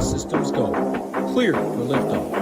All systems go. Clear for liftoff.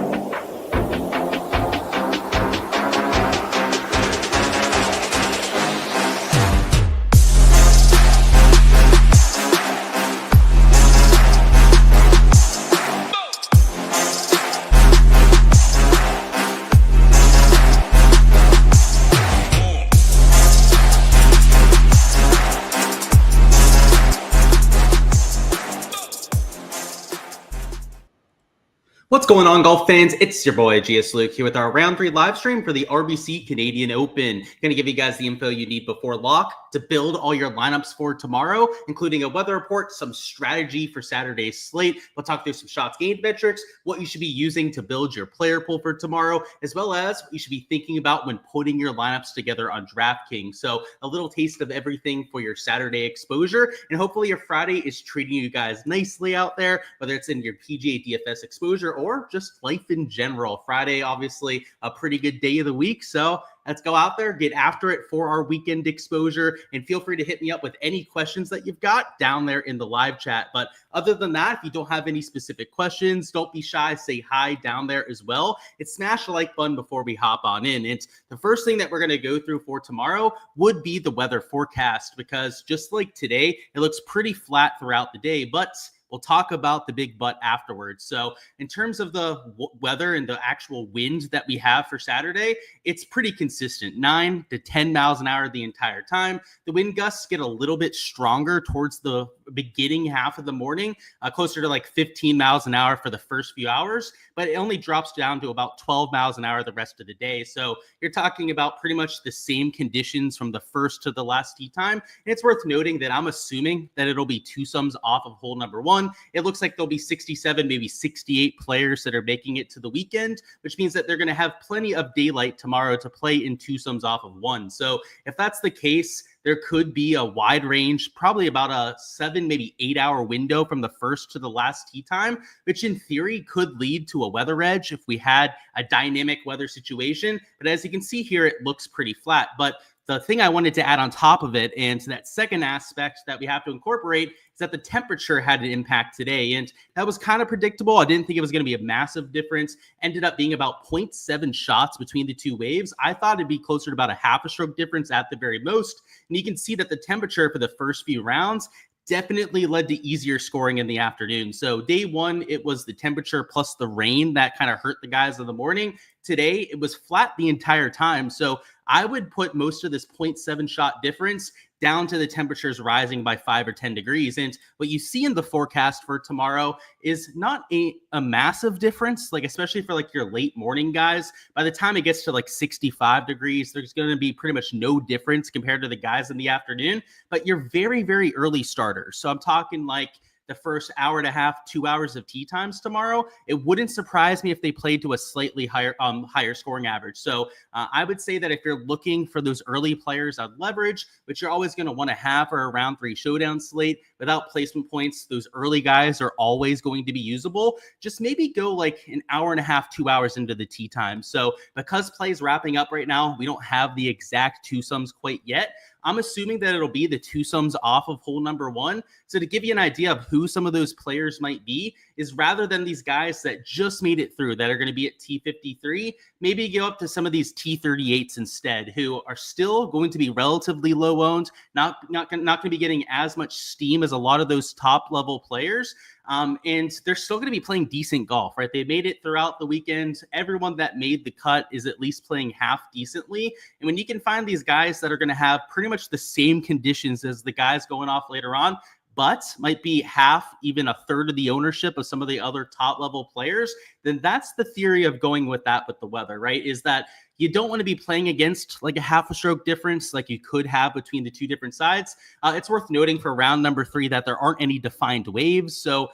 What's going on, golf fans? It's your boy, GS Luke, here with our Round 3 live stream for the RBC Canadian Open. Going to give you guys the info you need before lock to build all your lineups for tomorrow, including a weather report, some strategy for Saturday's slate. We'll talk through some shots gained metrics, what you should be using to build your player pool for tomorrow, as well as what you should be thinking about when putting your lineups together on DraftKings. So a little taste of everything for your Saturday exposure, and hopefully your Friday is treating you guys nicely out there, whether it's in your PGA DFS exposure or just life in general. Friday, obviously, a pretty good day of the week. So let's go out there, get after it for our weekend exposure, and feel free to hit me up with any questions that you've got down there in the live chat. But other than that, if you don't have any specific questions, don't be shy, say hi down there as well. And smash the like button before we hop on in. And the first thing that we're going to go through for tomorrow would be the weather forecast, because just like today, it looks pretty flat throughout the day, but we'll talk about the big but afterwards. So in terms of the weather and the actual wind that we have for Saturday, it's pretty consistent, 9 to 10 miles an hour the entire time. The wind gusts get a little bit stronger towards the beginning half of the morning, closer to like 15 miles an hour for the first few hours, but it only drops down to about 12 miles an hour the rest of the day. So you're talking about pretty much the same conditions from the first to the last tee time. And it's worth noting that I'm assuming that it'll be two sums off of hole number 1. It looks like there'll be 67, maybe 68 players that are making it to the weekend, which means that they're going to have plenty of daylight tomorrow to play in two sums off of 1. So if that's the case, there could be a wide range, probably about a 7, maybe 8 hour window from the first to the last tee time, which in theory could lead to a weather edge if we had a dynamic weather situation. But as you can see here, it looks pretty flat. But the thing I wanted to add on top of it, and that second aspect that we have to incorporate, is that the temperature had an impact today. And that was kind of predictable. I didn't think it was going to be a massive difference. Ended up being about 0.7 shots between the two waves. I thought it'd be closer to about a half a stroke difference at the very most. And you can see that the temperature for the first few rounds definitely led to easier scoring in the afternoon. So day 1, it was the temperature plus the rain that kind of hurt the guys in the morning. Today, it was flat the entire time. So I would put most of this 0.7 shot difference down to the temperatures rising by 5 or 10 degrees. And what you see in the forecast for tomorrow is not a massive difference, like especially for like your late morning guys. By the time it gets to like 65 degrees, there's going to be pretty much no difference compared to the guys in the afternoon, but you're very, very early starters. So I'm talking like the first hour and a half, 2 hours of tee times tomorrow. It wouldn't surprise me if they played to a slightly higher scoring average. So I would say that if you're looking for those early players on leverage, which you're always going to want to have for a round 3 showdown slate without placement points, those early guys are always going to be usable. Just maybe go like an hour and a half, 2 hours into the tee time. So because play's wrapping up right now, we don't have the exact two sums quite yet. I'm assuming that it'll be the two sums off of hole number 1. So to give you an idea of who some of those players might be, is rather than these guys that just made it through that are going to be at T53, maybe go up to some of these T38s instead, who are still going to be relatively low owned, not going to be getting as much steam as a lot of those top level players. And they're still going to be playing decent golf, right? They made it throughout the weekend. Everyone that made the cut is at least playing half decently. And when you can find these guys that are going to have pretty much the same conditions as the guys going off later on, but might be half, even a third of the ownership of some of the other top level players, then that's the theory of going with that with the weather, right? Is that you don't want to be playing against like a half a stroke difference like you could have between the two different sides. It's worth noting for round number 3 that there aren't any defined waves. So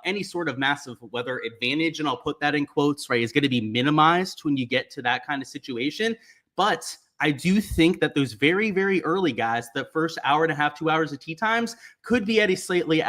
any sort of massive weather advantage, and I'll put that in quotes, right, is going to be minimized when you get to that kind of situation. But I do think that those very, very early guys, the first hour and a half, 2 hours of tee times, could be at a slightly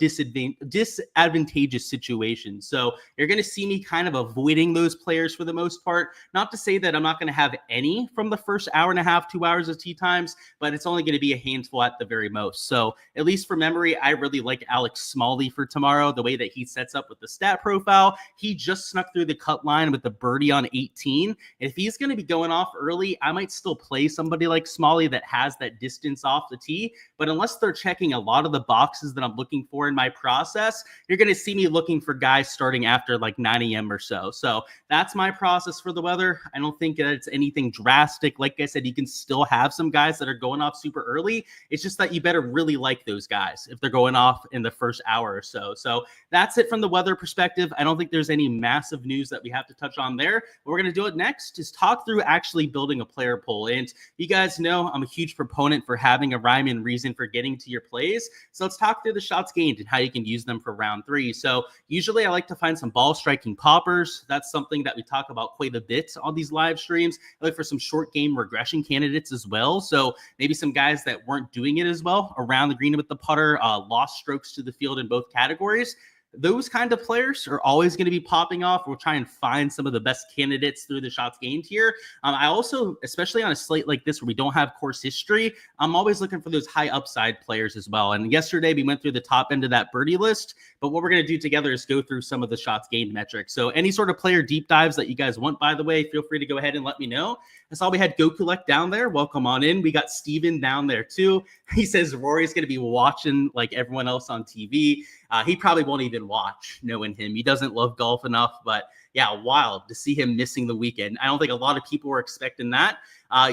disadvantageous situation. So you're going to see me kind of avoiding those players for the most part. Not to say that I'm not going to have any from the first hour and a half, 2 hours of tee times, but it's only going to be a handful at the very most. So at least for memory, I really like Alex Smalley for tomorrow. The way that he sets up with the stat profile, he just snuck through the cut line with the birdie on 18. And if he's going to be going off early, I might still play somebody like Smalley that has that distance off the tee. But unless they're checking a lot of the boxes that I'm looking for in my process, you're going to see me looking for guys starting after like 9 a.m. or so. So that's my process for the weather. I don't think that it's anything drastic. Like I said, you can still have some guys that are going off super early. It's just that you better really like those guys if they're going off in the first hour or so. So that's it from the weather perspective. I don't think there's any massive news that we have to touch on there. What we're going to do it next is talk through actually building a player pool. And you guys know I'm a huge proponent for having a rhyme and reason for getting to your plays. So let's talk through the shots gained and how you can use them for round 3. So usually I like to find some ball striking poppers. That's something that we talk about quite a bit on these live streams. I look for some short game regression candidates as well. So maybe some guys that weren't doing it as well around the green with the putter, lost strokes to the field in both categories. Those kind of players are always going to be popping off. We'll try and find some of the best candidates through the shots gained here. I also, especially on a slate like this where we don't have course history, I'm always looking for those high upside players as well. And yesterday we went through the top end of that birdie list, but what we're going to do together is go through some of the shots gained metrics. So any sort of player deep dives that you guys want, by the way, feel free to go ahead and let me know. I saw we had Go Collect down there. Welcome on in. We got Steven down there too. He says Rory's going to be watching like everyone else on TV. He probably won't even watch, knowing him. He doesn't love golf enough, but yeah, wild to see him missing the weekend. I don't think a lot of people were expecting that.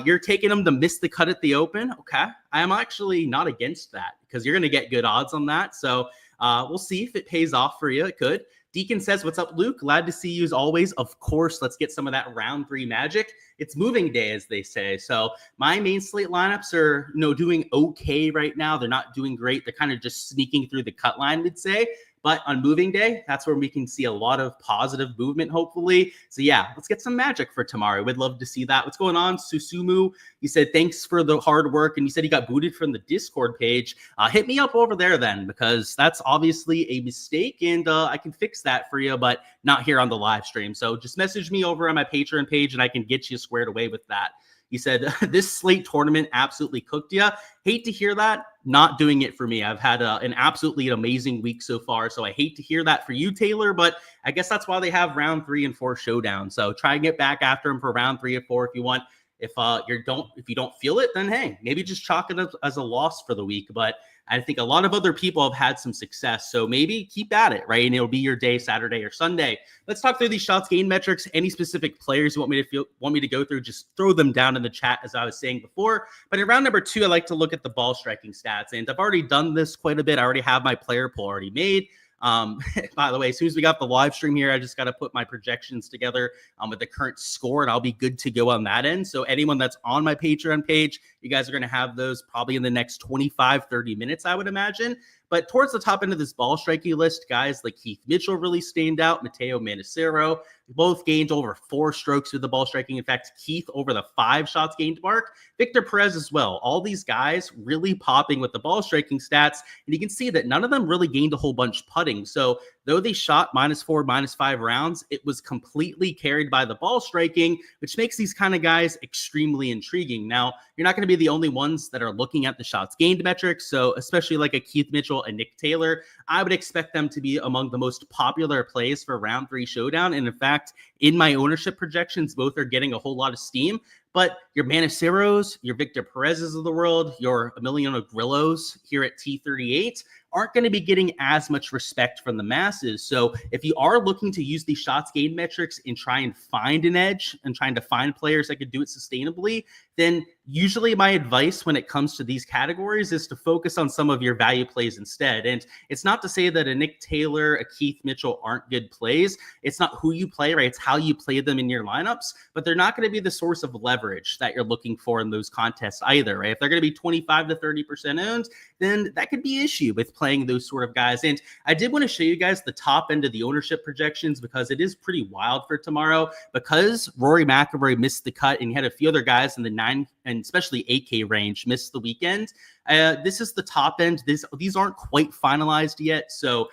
You're taking him to miss the cut at the Open. Okay. I am actually not against that because you're going to get good odds on that. So we'll see if it pays off for you. It could. Deacon says, what's up, Luke? Glad to see you as always. Of course, let's get some of that round 3 magic. It's moving day, as they say. So my main slate lineups are, doing okay right now. They're not doing great. They're kind of just sneaking through the cut line, we'd say. But on moving day, that's where we can see a lot of positive movement, hopefully. So yeah, let's get some magic for tomorrow. We'd love to see that. What's going on, Susumu? You said, thanks for the hard work. And you said he got booted from the Discord page. Hit me up over there then, because that's obviously a mistake. And I can fix that for you, but not here on the live stream. So just message me over on my Patreon page and I can get you squared away with that. He said, this slate tournament absolutely cooked you. Hate to hear that. Not doing it for me. I've had an absolutely amazing week so far. So I hate to hear that for you, Taylor, but I guess that's why they have round 3 and 4 showdown. So try and get back after him for round 3 or 4 if you want. If you don't feel it, then hey, maybe just chalk it up as a loss for the week. But I think a lot of other people have had some success. So maybe keep at it, right? And it'll be your day, Saturday or Sunday. Let's talk through these shots gained metrics. Any specific players you want me to go through, just throw them down in the chat, as I was saying before. But in round number 2, I like to look at the ball striking stats. And I've already done this quite a bit. I already have my player pool already made. By the way, as soon as we got the live stream here, I just got to put my projections together with the current score and I'll be good to go on that end. So anyone that's on my Patreon page, you guys are going to have those probably in the next 25, 30 minutes, I would imagine. But towards the top end of this ball striking list, guys like Keith Mitchell really stand out. Matteo Manacero both gained over 4 strokes with the ball striking. In fact, Keith over the 5 shots gained mark. Victor Perez as well. All these guys really popping with the ball striking stats. And you can see that none of them really gained a whole bunch putting. So though they shot -4, -5 rounds, it was completely carried by the ball striking, which makes these kind of guys extremely intriguing. Now, you're not going to be the only ones that are looking at the shots gained metrics. So especially like a Keith Mitchell and Nick Taylor, I would expect them to be among the most popular plays for round 3 showdown. And in fact, in my ownership projections, both are getting a whole lot of steam. But your Manaceros, your Victor Perez's of the world, your Emiliano Grillos here at T38 aren't going to be getting as much respect from the masses. So if you are looking to use these shots gained metrics and try and find an edge and trying to find players that could do it sustainably, then usually my advice when it comes to these categories is to focus on some of your value plays instead. And it's not to say that a Nick Taylor, a Keith Mitchell aren't good plays. It's not who you play, right? It's how you play them in your lineups, but they're not going to be the source of leverage that you're looking for in those contests either, right? If they're going to be 25 to 30% owned, then that could be an issue with playing those sort of guys. And I did want to show you guys the top end of the ownership projections because it is pretty wild for tomorrow. Because Rory McIlroy missed the cut and you had a few other guys in the 9 and especially 8K range missed the weekend. This is the top end. These aren't quite finalized yet. So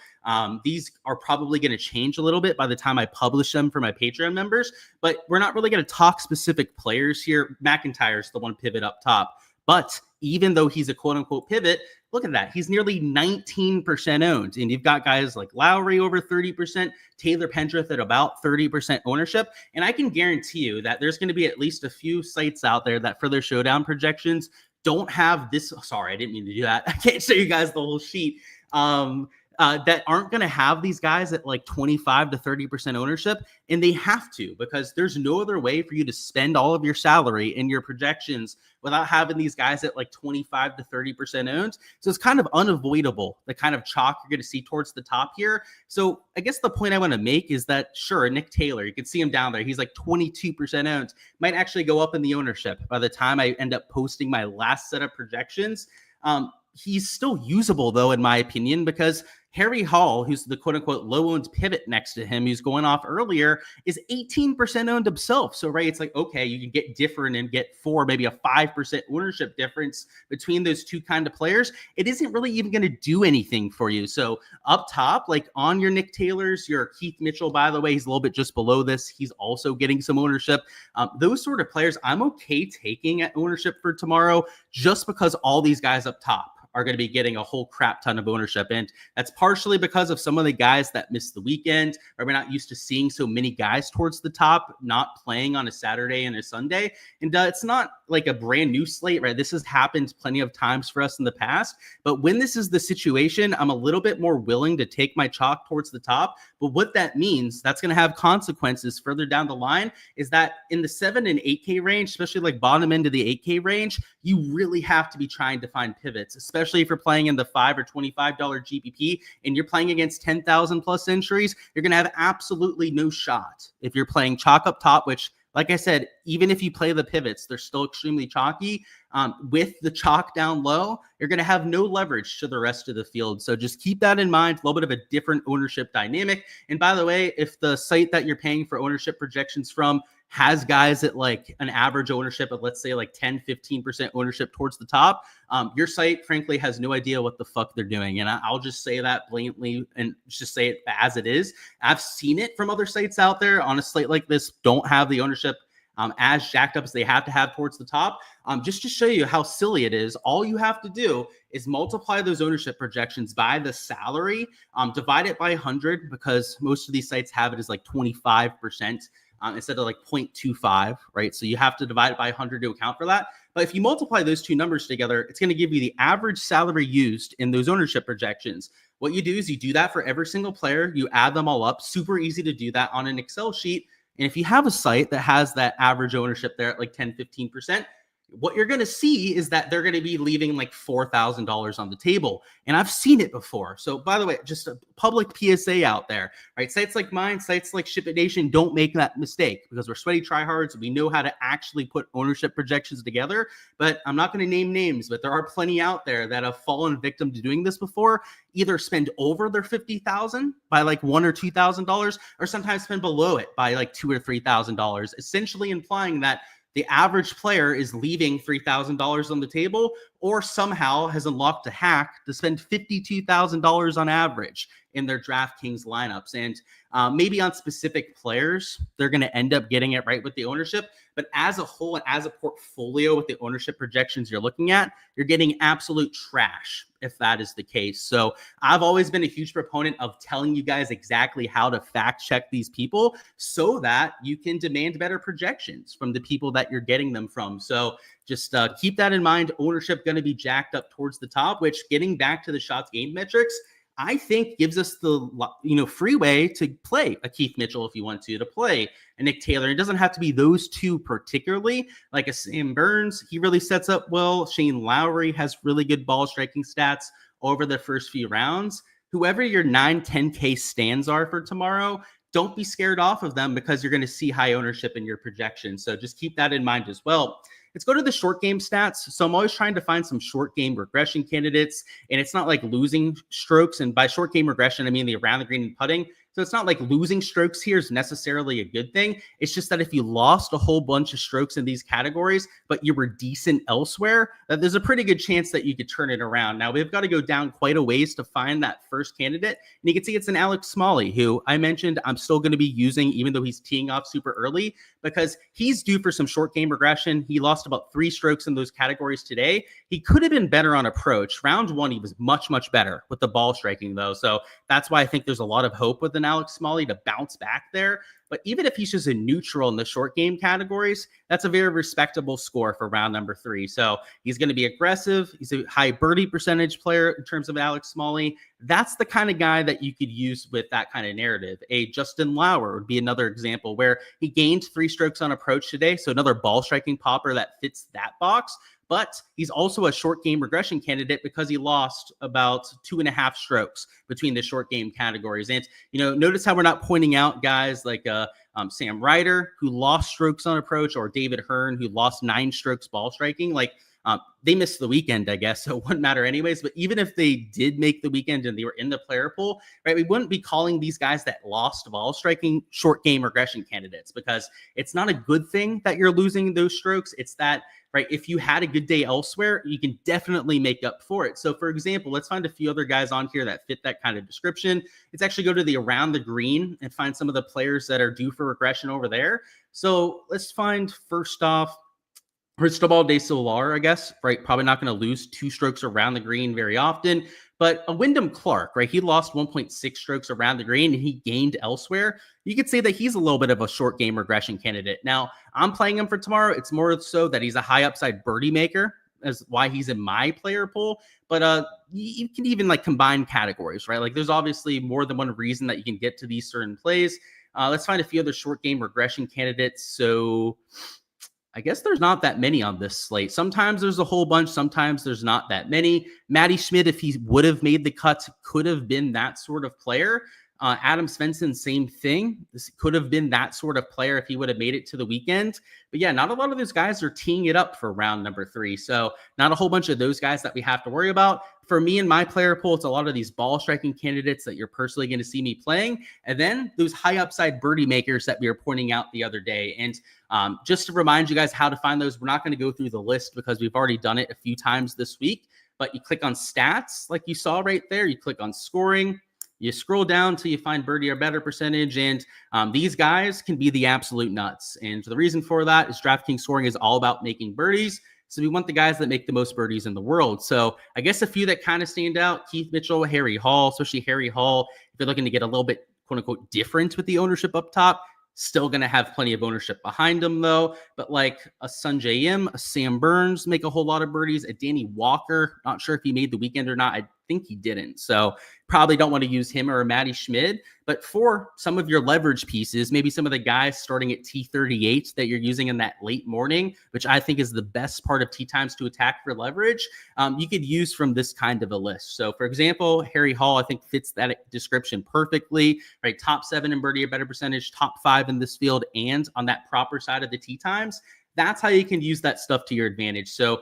these are probably going to change a little bit by the time I publish them for my Patreon members, but we're not really going to talk specific players here. McIntyre's the one pivot up top, but even though he's a quote unquote pivot, look at that. He's nearly 19% owned. And you've got guys like Lowry over 30%, Taylor Pendrith at about 30% ownership. And I can guarantee you that there's going to be at least a few sites out there that for their showdown projections don't have this. Sorry, I didn't mean to do that. I can't show you guys the whole sheet. That aren't going to have these guys at like 25 to 30% ownership. And they have to, because there's no other way for you to spend all of your salary in your projections without having these guys at like 25 to 30% owned. So it's kind of unavoidable, the kind of chalk you're going to see towards the top here. So I guess the point I want to make is that, sure, Nick Taylor, you can see him down there. He's like 22% owned, might actually go up in the ownership by the time I end up posting my last set of projections. He's still usable, though, in my opinion, because Harry Hall, who's the quote-unquote low-owned pivot next to him, who's going off earlier, is 18% owned himself. So, right, it's like, okay, you can get different and get maybe a 5% ownership difference between those two kind of players. It isn't really even going to do anything for you. So up top, like on your Nick Taylors, your Keith Mitchell, by the way, he's a little bit just below this. He's also getting some ownership. Those sort of players, I'm okay taking at ownership for tomorrow just because all these guys up top are going to be getting a whole crap ton of ownership. And that's partially because of some of the guys that missed the weekend, or we're not used to seeing so many guys towards the top not playing on a Saturday and a Sunday. And it's not like a brand new slate, right? This has happened plenty of times for us in the past. But when this is the situation, I'm a little bit more willing to take my chalk towards the top. But what that means, that's going to have consequences further down the line, is that in the 7 and 8K range, especially like bottom end of the 8K range, you really have to be trying to find pivots, especially if you're playing in the $5 or $25 GPP and you're playing against 10,000 plus entries. You're going to have absolutely no shot if you're playing chalk up top, which, like I said, even if you play the pivots, they're still extremely chalky. With the chalk down low, you're going to have no leverage to the rest of the field. So just keep that in mind. A little bit of a different ownership dynamic. And by the way, if the site that you're paying for ownership projections from has guys at like an average ownership of, let's say, like 10, 15% ownership towards the top, your site, frankly, has no idea what the fuck they're doing. And I'll just say that blatantly and just say it as it is. I've seen it from other sites out there on a slate like this, don't have the ownership as jacked up as they have to have towards the top. Just to show you how silly it is, all you have to do is multiply those ownership projections by the salary, divide it by 100, because most of these sites have it as like 25%. Instead of like 0.25, right? So you have to divide it by 100 to account for that. But if you multiply those two numbers together, it's going to give you the average salary used in those ownership projections. What you do is you do that for every single player. You add them all up. Super easy to do that on an Excel sheet. And if you have a site that has that average ownership there at like 10, 15%, what you're going to see is that they're going to be leaving like $4,000 on the table. And I've seen it before. So by the way, just a public PSA out there, right? Sites like mine, sites like SHIPIT Nation, don't make that mistake, because we're sweaty tryhards. We know how to actually put ownership projections together. But I'm not going to name names, but there are plenty out there that have fallen victim to doing this before. Either spend over their $50,000 by like $1,000 or $2,000, or sometimes spend below it by like $2,000 or $3,000, essentially implying that the average player is leaving $3,000 on the table, or somehow has unlocked a hack to spend $52,000 on average in their DraftKings lineups. And maybe on specific players, they're going to end up getting it right with the ownership. But as a whole and as a portfolio with the ownership projections you're looking at, you're getting absolute trash if that is the case. So I've always been a huge proponent of telling you guys exactly how to fact check these people so that you can demand better projections from the people that you're getting them from. So just keep that in mind. Ownership going to be jacked up towards the top, which, getting back to the shots gained metrics, I think gives us the free way to play a Keith Mitchell if you want to play a Nick Taylor. It doesn't have to be those two particularly, like a Sam Burns. He really sets up well. Shane Lowry has really good ball striking stats over the first few rounds. Whoever your 9, 10K stands are for tomorrow, don't be scared off of them, because you're going to see high ownership in your projection. So just keep that in mind as well. let's go to the short game stats. So I'm always trying to find some short game regression candidates, and it's not like losing strokes. And by short game regression, I mean the around the green and putting. So it's not like losing strokes here is necessarily a good thing. It's just that if you lost a whole bunch of strokes in these categories, but you were decent elsewhere, that there's a pretty good chance that you could turn it around. Now, we've got to go down quite a ways to find that first candidate. And you can see it's an Alex Smalley, who I mentioned I'm still going to be using, even though he's teeing off super early, because he's due for some short game regression. He lost about 3 strokes in those categories today. He could have been better on approach. Round 1, he was much, much better with the ball striking, though. So that's why I think there's a lot of hope with an Alex Smalley to bounce back there. But even if he's just a neutral in the short game categories, that's a very respectable score for round number 3. So he's going to be aggressive. He's a high birdie percentage player in terms of Alex Smalley. That's the kind of guy that you could use with that kind of narrative. A Justin Lauer would be another example where he gained 3 strokes on approach today. So another ball striking popper that fits that box. But he's also a short game regression candidate because he lost about 2.5 strokes between the short game categories. And, notice how we're not pointing out guys like Sam Ryder, who lost strokes on approach, or David Hearn, who lost 9 strokes ball striking. They missed the weekend, I guess, so it wouldn't matter anyways. But even if they did make the weekend and they were in the player pool, right, we wouldn't be calling these guys that lost ball striking short game regression candidates, because it's not a good thing that you're losing those strokes. It's that, right, if you had a good day elsewhere, you can definitely make up for it. So, for example, let's find a few other guys on here that fit that kind of description. Let's actually go to the around the green and find some of the players that are due for regression over there. So let's find, first off, Cristobal de Solar, I guess, right? Probably not going to lose 2 strokes around the green very often. But a Wyndham Clark, right? He lost 1.6 strokes around the green and he gained elsewhere. You could say that he's a little bit of a short game regression candidate. Now, I'm playing him for tomorrow. It's more so that he's a high upside birdie maker, as why he's in my player pool. But you can even combine categories, right? There's obviously more than one reason that you can get to these certain plays. Let's find a few other short game regression candidates. So I guess there's not that many on this slate. Sometimes there's a whole bunch. Sometimes there's not that many. Matty Schmidt, if he would have made the cut, could have been that sort of player. Adam Svensson, same thing. This could have been that sort of player if he would have made it to the weekend. But yeah, not a lot of those guys are teeing it up for round number 3. So not a whole bunch of those guys that we have to worry about. For me and my player pool, it's a lot of these ball striking candidates that you're personally going to see me playing. And then those high upside birdie makers that we were pointing out the other day. And just to remind you guys how to find those, we're not going to go through the list because we've already done it a few times this week. But you click on stats like you saw right there. You click on scoring. You scroll down until you find birdie or better percentage, and these guys can be the absolute nuts. And the reason for that is DraftKings scoring is all about making birdies. So we want the guys that make the most birdies in the world. So I guess a few that kind of stand out: Keith Mitchell, Harry Hall, especially Harry Hall. If you're looking to get a little bit, quote unquote, different with the ownership up top, still going to have plenty of ownership behind him, though. But like a Sungjae Im, a Sam Burns make a whole lot of birdies. A Danny Walker, not sure if he made the weekend or not. I think he didn't. So probably don't want to use him, or a Matty Schmidt. But for some of your leverage pieces, maybe some of the guys starting at T38 that you're using in that late morning, which I think is the best part of tee times to attack for leverage, you could use from this kind of a list. So for example, Harry Hall, I think fits that description perfectly, right? Top 7 in birdie or better percentage, top 5 in this field, and on that proper side of the tee times. That's how you can use that stuff to your advantage. So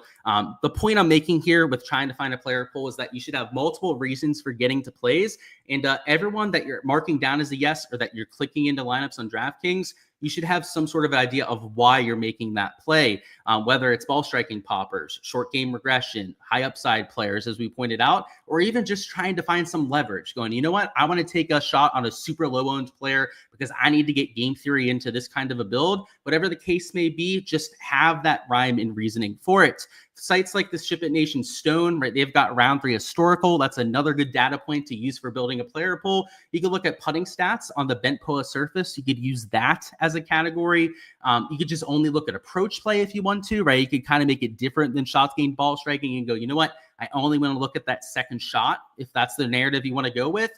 the point I'm making here with trying to find a player pool is that you should have multiple reasons for getting to plays. And everyone that you're marking down as a yes, or that you're clicking into lineups on DraftKings, you should have some sort of idea of why you're making that play, whether it's ball striking poppers, short game regression, high upside players, as we pointed out, or even just trying to find some leverage going, you know what, I want to take a shot on a super low owned player because I need to get game theory into this kind of a build. Whatever the case may be, just have that rhyme and reasoning for it. Sites like the SHIPIT Nation Stone, right? They've got round 3 historical. That's another good data point to use for building a player pool. You can look at putting stats on the bent POA surface. You could use that as a category. You could just only look at approach play if you want to, right? You could kind of make it different than shots gained ball striking and go, you know what? I only want to look at that second shot if that's the narrative you want to go with.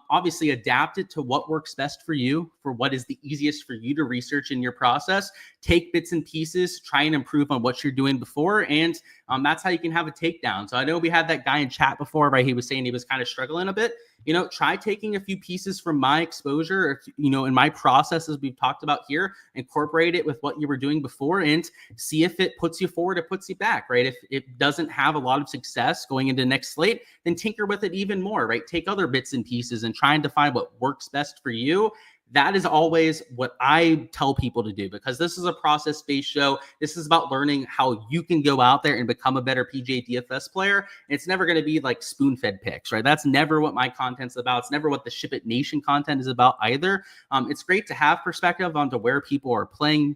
Obviously, adapt it to what works best for you, for what is the easiest for you to research in your process. Take bits and pieces, try and improve on what you're doing before, and That's how you can have a takedown. So I know we had that guy in chat before, right? He was saying he was kind of struggling a bit. Try taking a few pieces from my exposure, or, in my processes we've talked about here, incorporate it with what you were doing before and see if it puts you forward or puts you back, right? If it doesn't have a lot of success going into next slate, then tinker with it even more, right? Take other bits and pieces and try and define what works best for you. That is always what I tell people to do, because this is a process-based show. This is about learning how you can go out there and become a better PGA DFS player. And it's never going to be like spoon-fed picks, right? That's never what my content's about. It's never what the SHIPIT Nation content is about either. It's great to have perspective onto where people are playing,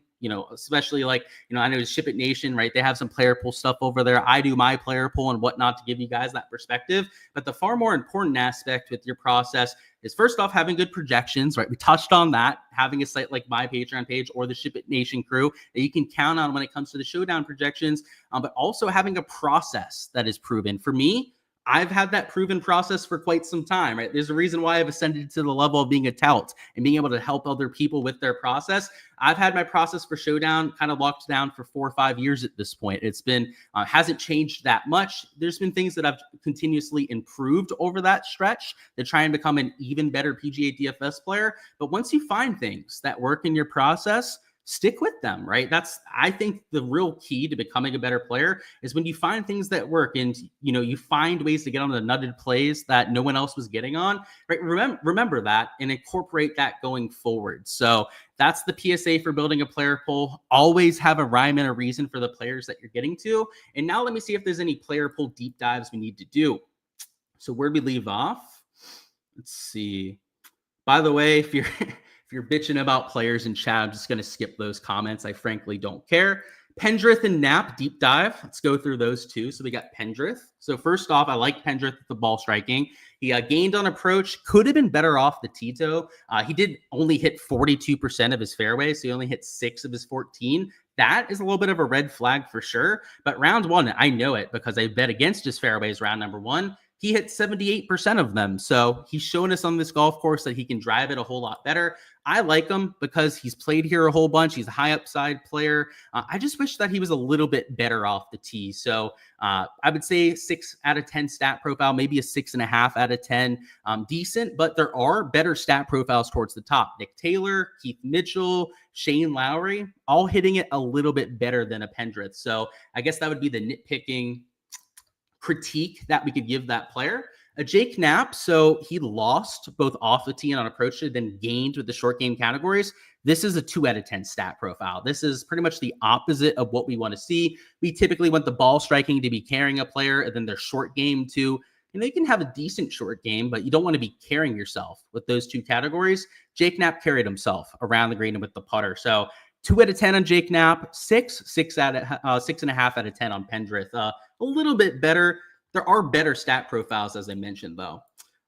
especially I know SHIPIT Nation, right? They have some player pool stuff over there. I do my player pool and whatnot to give you guys that perspective. But the far more important aspect with your process is, first off, having good projections, right? We touched on that, having a site like my Patreon page or the SHIPIT Nation crew that you can count on when it comes to the showdown projections, but also having a process that is proven. For me, I've had that proven process for quite some time, right? There's a reason why I've ascended to the level of being a tout and being able to help other people with their process. I've had my process for Showdown kind of locked down for 4 or 5 years at this point. It's been, hasn't changed that much. There's been things that I've continuously improved over that stretch to try and become an even better PGA DFS player. But once you find things that work in your process, stick with them, right? That's, I think, the real key to becoming a better player is when you find things that work and, you find ways to get on the nutted plays that no one else was getting on, right? Remember that and incorporate that going forward. So that's the PSA for building a player pool. Always have a rhyme and a reason for the players that you're getting to. And now let me see if there's any player pool deep dives we need to do. So where'd we leave off? Let's see. By the way, if you're bitching about players in chat, I'm just going to skip those comments. I frankly don't care. Pendrith and Knapp deep dive. Let's go through those two. So we got Pendrith. So first off, I like Pendrith with the ball striking. He gained on approach, could have been better off the Tito. He did only hit 42% of his fairways, so he only hit 6 of his 14. That is a little bit of a red flag for sure. But round one, I know it because I bet against his fairways round number 1. He hit 78% of them. So he's shown us on this golf course that he can drive it a whole lot better. I like him because he's played here a whole bunch. He's a high upside player. I just wish that he was a little bit better off the tee. So I would say 6 out of 10 stat profile, maybe a 6.5 out of 10. Decent, but there are better stat profiles towards the top. Nick Taylor, Keith Mitchell, Shane Lowry, all hitting it a little bit better than a Pendrith. So I guess that would be the nitpicking critique that we could give that player. Jake Knapp, so he lost both off the tee and on approach, then gained with the short game categories. This is a 2 out of 10 stat profile. This is pretty much the opposite of what we want to see. We typically want the ball striking to be carrying a player, and then their short game to, you can have a decent short game, but you don't want to be carrying yourself with those 2 categories. Jake Knapp carried himself around the green and with the putter. So 2 out of 10 on Jake Knapp, 6.5 out of 10 on Pendrith. A little bit better. There are better stat profiles, as I mentioned, though.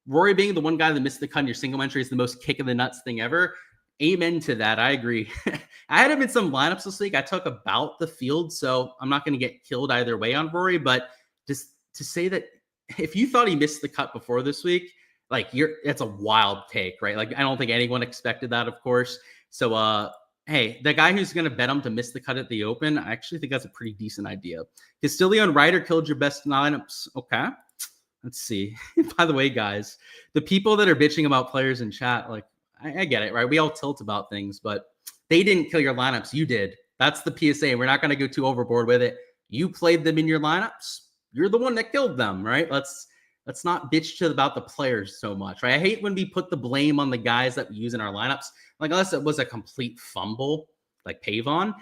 Rory being the one guy that missed the cut in your single entry is the most kick in the nuts thing ever. Amen to that. I agree. I had him in some lineups this week. I took about the field, so I'm not going to get killed either way on Rory. But just to say that if you thought he missed the cut before this week, it's a wild take, right? I don't think anyone expected that, of course. So, hey, the guy who's going to bet him to miss the cut at the Open, I actually think that's a pretty decent idea. Castillo and Ryder killed your best lineups. Okay. Let's see. By the way, guys, the people that are bitching about players in chat, I get it, right? We all tilt about things, but they didn't kill your lineups. You did. That's the PSA. We're not going to go too overboard with it. You played them in your lineups. You're the one that killed them, right? Let's not bitch about the players so much, right? I hate when we put the blame on the guys that we use in our lineups. Unless it was a complete fumble, like Pavon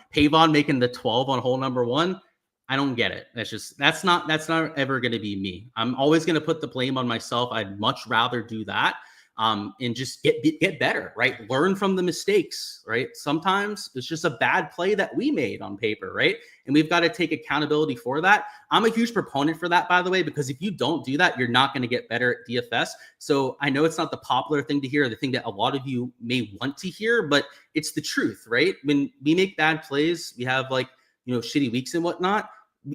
making the 12 on hole number 1. I don't get it. That's not ever going to be me. I'm always going to put the blame on myself. I'd much rather do that. And just get better, right? Learn from the mistakes, right? Sometimes it's just a bad play that we made on paper, right? And we've got to take accountability for that. I'm a huge proponent for that, by the way, because if you don't do that, you're not going to get better at DFS. So I know it's not the popular thing to hear, the thing that a lot of you may want to hear, but it's the truth, right? When we make bad plays, we have shitty weeks and whatnot.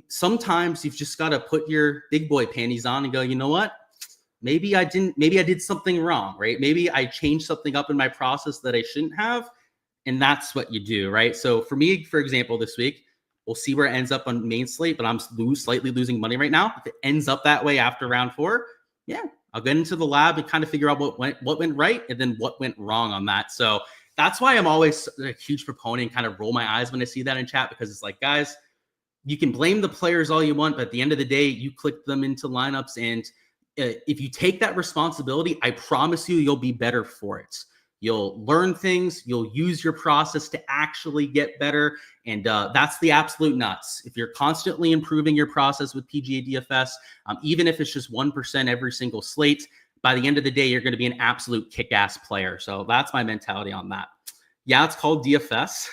Sometimes you've just got to put your big boy panties on and go, you know what? Maybe I did something wrong, right? Maybe I changed something up in my process that I shouldn't have. And that's what you do, right? So for me, for example, this week, We'll see where it ends up on main slate, but I'm slightly losing money right now. If it ends up that way after round 4, yeah, I'll get into the lab and kind of figure out what went right and then what went wrong on that. So that's why I'm always a huge proponent, kind of roll my eyes when I see that in chat, because it's like, guys, you can blame the players all you want, but at the end of the day, you click them into lineups. And if you take that responsibility, I promise you'll be better for it. You'll learn things. You'll use your process to actually get better. And that's the absolute nuts. If you're constantly improving your process with PGA DFS, even if it's just 1% every single slate, by the end of the day, you're going to be an absolute kick-ass player. So that's my mentality on that. Yeah, it's called DFS.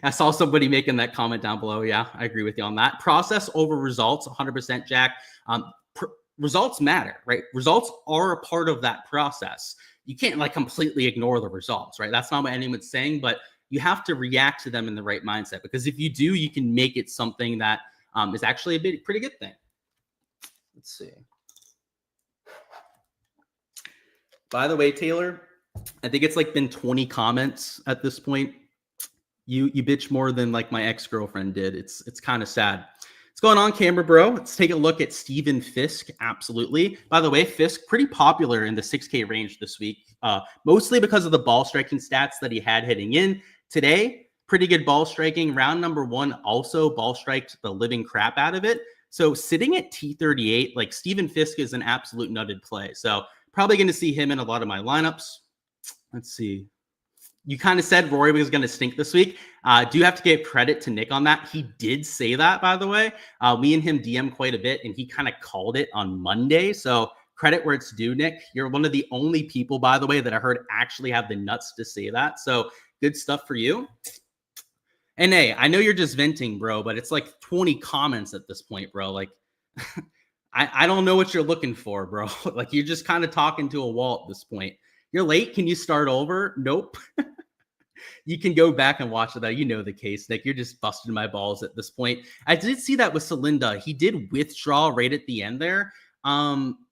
I saw somebody making that comment down below. Yeah, I agree with you on that. Process over results, 100%, Jack. Results matter, right? Results are a part of that process. You can't like completely ignore the results, right? That's not what anyone's saying, but you have to react to them in the right mindset, because if you do, you can make it something that is actually a pretty good thing. Let's see. By the way, Taylor, I think it's like been 20 comments at this point. You bitch more than like my ex-girlfriend did. It's kind of sad. What's going on, camera bro? Let's take a look at Steven Fisk. Absolutely. By the way, Fisk pretty popular in the 6K range this week, mostly because of the ball striking stats that he had hitting in today. Pretty good ball striking. Round number 1 also ball striked the living crap out of it. So sitting at T38, like Steven Fisk is an absolute nutted play. So probably going to see him in a lot of my lineups. Let's see. You kind of said Rory was going to stink this week. Do have to give credit to Nick on that. He did say that, by the way. Me and him DM quite a bit, and he kind of called it on Monday. So credit where it's due, Nick. You're one of the only people, by the way, that I heard actually have the nuts to say that. So good stuff for you. And hey, I know you're just venting, bro, but it's like 20 comments at this point, bro. Like, I don't know what you're looking for, bro. Like, you're just kind of talking to a wall at this point. You're late. Can you start over? Nope. You can go back and watch that. You know the case, Nick. You're just busting my balls at this point. I did see that with Salinda. He did withdraw right at the end there.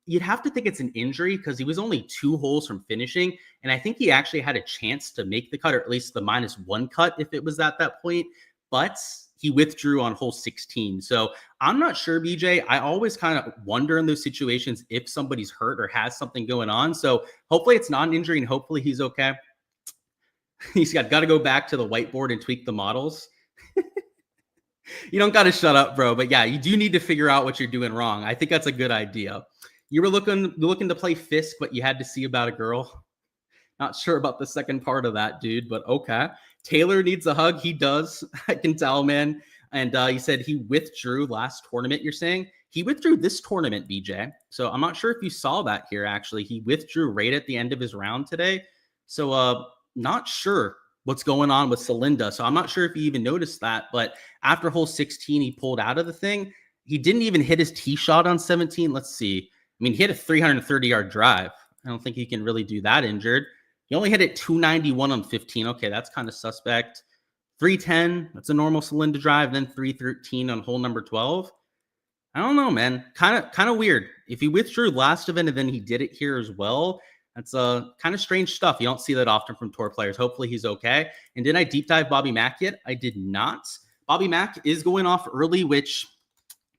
You'd have to think it's an injury because he was only 2 holes from finishing. And I think he actually had a chance to make the cut, or at least the -1 cut if it was at that point. But he withdrew on hole 16. So I'm not sure, BJ. I always kind of wonder in those situations if somebody's hurt or has something going on. So hopefully it's not an injury and hopefully he's okay. He's got to go back to the whiteboard and tweak the models. You don't got to shut up, bro. But yeah, you do need to figure out what you're doing wrong. I think that's a good idea. You were looking to play Fisk, but you had to see about a girl. Not sure about the second part of that, dude, but okay. Taylor needs a hug. He does. I can tell, man. And he said he withdrew last tournament, you're saying? He withdrew this tournament, BJ. So I'm not sure if you saw that here, actually. He withdrew right at the end of his round today. So not sure what's going on with Salinda. So I'm not sure if you even noticed that. But after hole 16, he pulled out of the thing. He didn't even hit his tee shot on 17. Let's see. I mean, he hit a 330-yard drive. I don't think he can really do that injured. He only hit it 291 on 15. Okay, that's kind of suspect. 310, that's a normal Salinda drive. Then 313 on hole number 12. I don't know, man. Kind of weird. If he withdrew last event and then he did it here as well, that's kind of strange stuff. You don't see that often from tour players. Hopefully he's okay. And did I deep dive Bobby Mack yet? I did not. Bobby Mack is going off early, which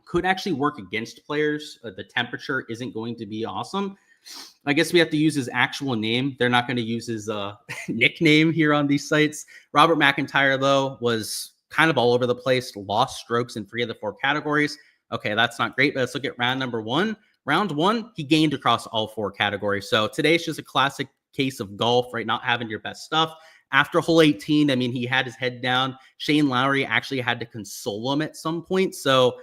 could actually work against players. The temperature isn't going to be awesome. I guess we have to use his actual name. They're not going to use his nickname here on these sites. Robert McIntyre, though, was kind of all over the place. Lost strokes in 3 of the 4 categories. Okay, that's not great, but let's look at round number 1. Round 1, he gained across all 4 categories. So today's just a classic case of golf, right? Not having your best stuff. After hole 18, I mean, he had his head down. Shane Lowry actually had to console him at some point. So,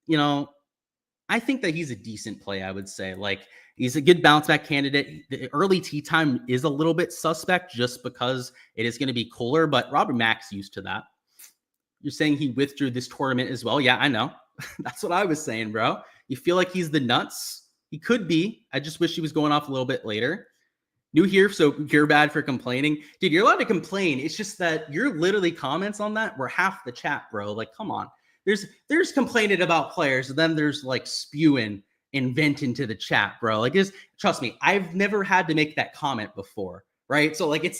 you know, I think that he's a decent play, I would say. Like, he's a good bounce back candidate. The early tee time is a little bit suspect just because it is going to be cooler, but Robert Mack's used to that. You're saying he withdrew this tournament as well? Yeah, I know. That's what I was saying, bro. You feel like he's the nuts? He could be. I just wish he was going off a little bit later. New here, so you're bad for complaining. Dude, you're allowed to complain. It's just that your literally comments on that were half the chat, bro. Like, come on. There's complaining about players, and then there's like spewing and venting to the chat, bro. Like, just trust me, I've never had to make that comment before. right? So like